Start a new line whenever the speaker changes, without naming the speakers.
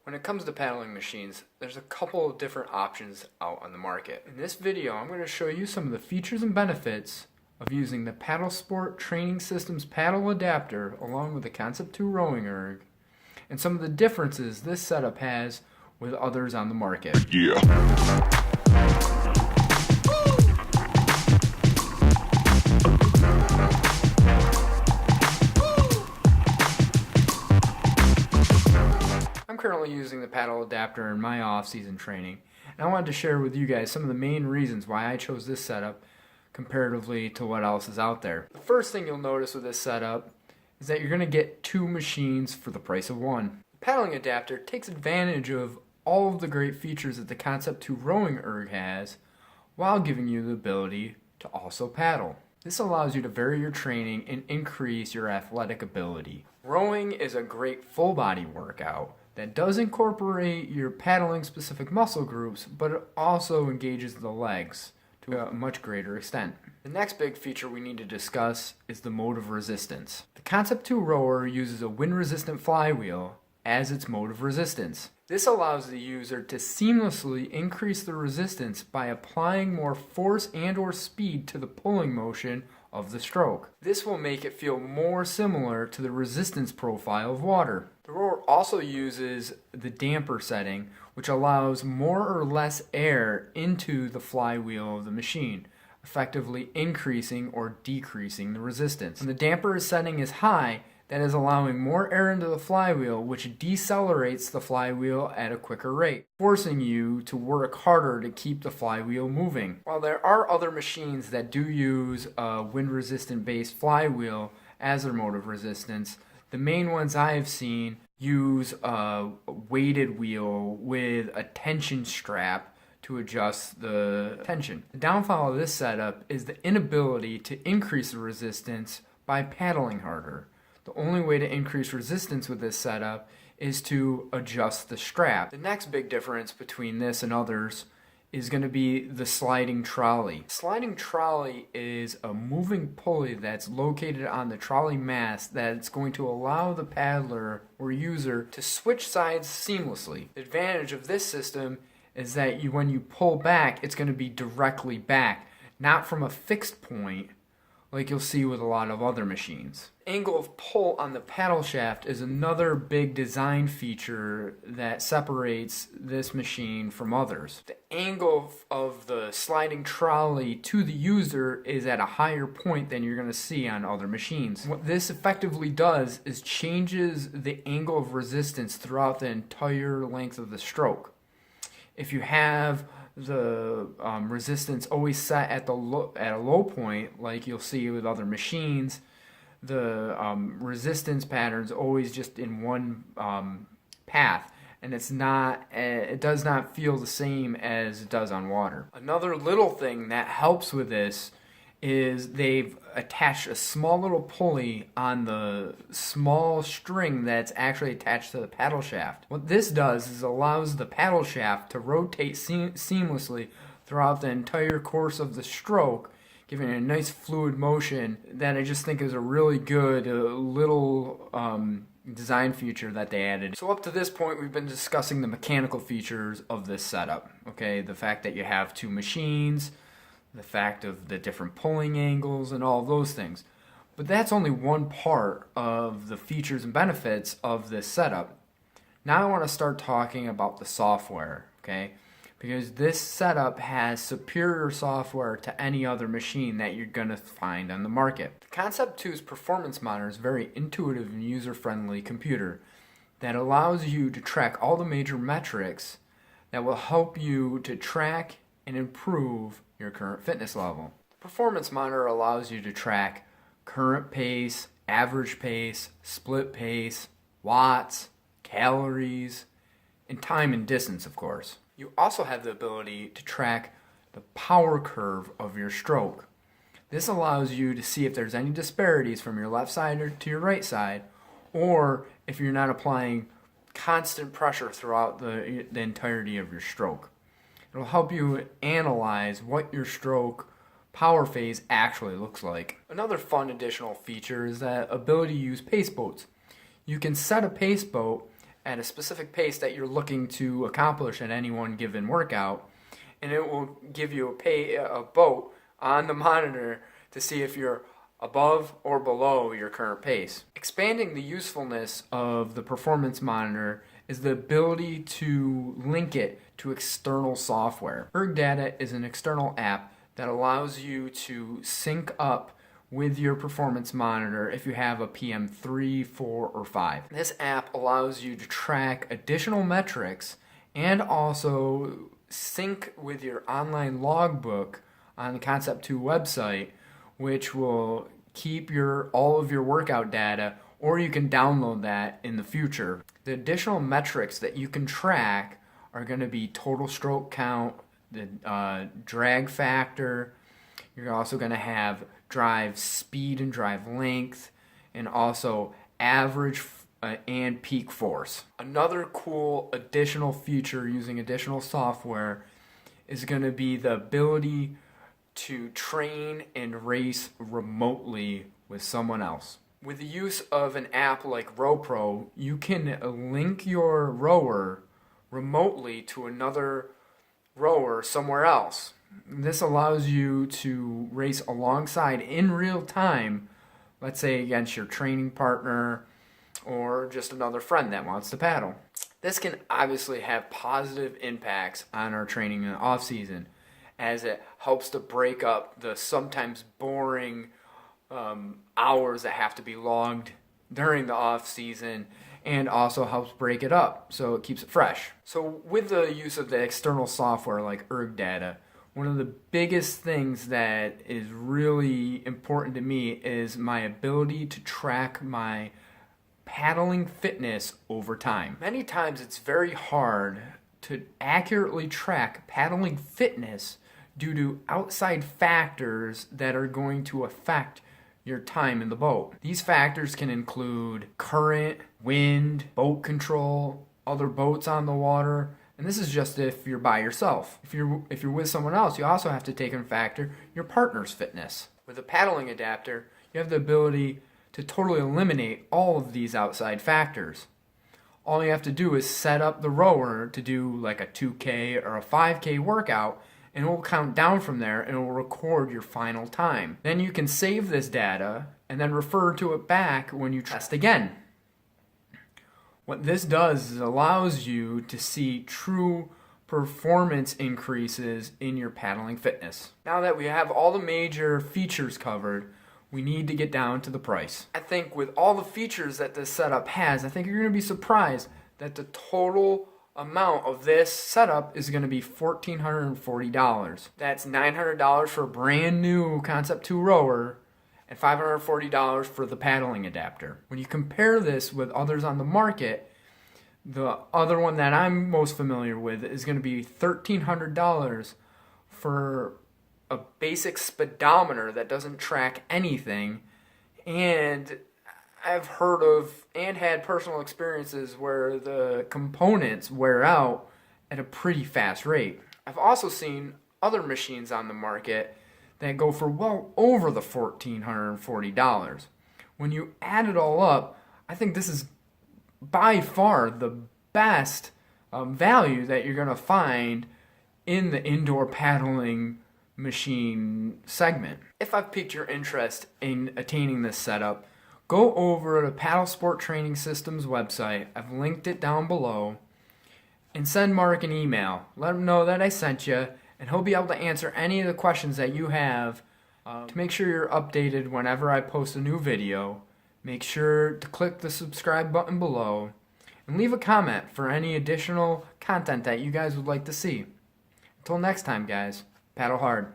When it comes to paddling machines, there's a couple of different options out on the market. In this video, I'm going to show you some of the features and benefits of using the Paddle Sport Training Systems paddle adapter along with the Concept 2 rowing erg, and some of the differences this setup has with others on the market. I'm currently using the paddle adapter in my off-season training, and I wanted to share with you guys some of the main reasons why I chose this setup comparatively to what else is out there. The first thing you'll notice with this setup is that you're going to get two machines for the price of one. The paddling adapter takes advantage of all of the great features that the Concept 2 rowing erg has while giving you the ability to also paddle. This allows you to vary your training and increase your athletic ability. Rowing is a great full body workout that does incorporate your paddling specific muscle groups, but it also engages the legs to a much greater extent. The next big feature we need to discuss is the mode of resistance. The Concept 2 rower uses a wind resistant flywheel as its mode of resistance. This allows the user to seamlessly increase the resistance by applying more force and or speed to the pulling motion of the stroke. This will make it feel more similar to the resistance profile of water. The rower also uses the damper setting, which allows more or less air into the flywheel of the machine, effectively increasing or decreasing the resistance. When the damper setting is high, that is allowing more air into the flywheel, which decelerates the flywheel at a quicker rate, forcing you to work harder to keep the flywheel moving. While there are other machines that do use a wind-resistant based flywheel as their mode of resistance, the main ones I have seen use a weighted wheel with a tension strap to adjust the tension. The downfall of this setup is the inability to increase the resistance by paddling harder. The only way to increase resistance with this setup is to adjust the strap. The next big difference between this and others is going to be the sliding trolley. Sliding trolley is a moving pulley that's located on the trolley mast that's going to allow the paddler or user to switch sides seamlessly. The advantage of this system is that when you pull back, it's going to be directly back, not from a fixed point like you'll see with a lot of other machines. Angle of pull on the paddle shaft is another big design feature that separates this machine from others. The angle of the sliding trolley to the user is at a higher point than you're going to see on other machines. What this effectively does is changes the angle of resistance throughout the entire length of the stroke. If you have the resistance always set at a low point, like you'll see with other machines, the resistance pattern's always just in one path, and it does not feel the same as it does on water. Another little thing that helps with this is they've attached a small little pulley on the small string that's actually attached to the paddle shaft. What this does is allows the paddle shaft to rotate seamlessly throughout the entire course of the stroke, giving it a nice fluid motion that I just think is a really good little design feature that they added. So up to this point, we've been discussing the mechanical features of this setup. Okay, the fact that you have two machines, the fact of the different pulling angles and all those things. But that's only one part of the features and benefits of this setup. Now I want to start talking about the software, okay? Because this setup has superior software to any other machine that you're going to find on the market. The Concept 2's performance monitor is a very intuitive and user-friendly computer that allows you to track all the major metrics that will help you to track and improve your current fitness level. The performance monitor allows you to track current pace, average pace, split pace, watts, calories, and time and distance, of course. You also have the ability to track the power curve of your stroke. This allows you to see if there's any disparities from your left side to your right side, or if you're not applying constant pressure throughout the entirety of your stroke. It'll help you analyze what your stroke power phase actually looks like. Another fun additional feature is that ability to use pace boats. You can set a pace boat at a specific pace that you're looking to accomplish at any one given workout, and it will give you a vote on the monitor to see if you're above or below your current pace. Expanding the usefulness of the performance monitor is the ability to link it to external software. ErgData is an external app that allows you to sync up with your performance monitor if you have a PM3, 4, or 5. This app allows you to track additional metrics and also sync with your online logbook on the Concept 2 website, which will keep all of your workout data, or you can download that in the future. The additional metrics that you can track are going to be total stroke count, the drag factor. You're also going to have drive speed and drive length, and also average and peak force. Another cool additional feature using additional software is going to be the ability to train and race remotely with someone else. With the use of an app like RowPro, you can link your rower remotely to another rower somewhere else. This allows you to race alongside in real time, let's say against your training partner or just another friend that wants to paddle. This can obviously have positive impacts on our training in the off season, as it helps to break up the sometimes boring hours that have to be logged during the off season, and also helps break it up so it keeps it fresh. So with the use of the external software like ErgData, one of the biggest things that is really important to me is my ability to track my paddling fitness over time. Many times it's very hard to accurately track paddling fitness due to outside factors that are going to affect your time in the boat. These factors can include current, wind, boat control, other boats on the water, and this is just if you're by yourself. If you're with someone else, you also have to take into factor your partner's fitness. With a paddling adapter, you have the ability to totally eliminate all of these outside factors. All you have to do is set up the rower to do like a 2K or a 5K workout, and it will count down from there and it will record your final time. Then you can save this data and then refer to it back when you test again. What this does is allows you to see true performance increases in your paddling fitness. Now that we have all the major features covered, we need to get down to the price. I think with all the features that this setup has, I think you're going to be surprised that the total amount of this setup is going to be $1,440. That's $900 for a brand new Concept 2 rower and $540 for the paddling adapter. When you compare this with others on the market, the other one that I'm most familiar with is going to be $1,300 for a basic speedometer that doesn't track anything, and I've heard of and had personal experiences where the components wear out at a pretty fast rate. I've also seen other machines on the market that go for well over the $1,440. When you add it all up, I think this is by far the best value that you're going to find in the indoor paddling machine segment. If I've piqued your interest in attaining this setup, go over to Paddle Sport Training Systems website. I've linked it down below, and send Mark an email. Let him know that I sent you, and he'll be able to answer any of the questions that you have to make sure you're updated whenever I post a new video. Make sure to click the subscribe button below and leave a comment for any additional content that you guys would like to see. Until next time, guys, paddle hard.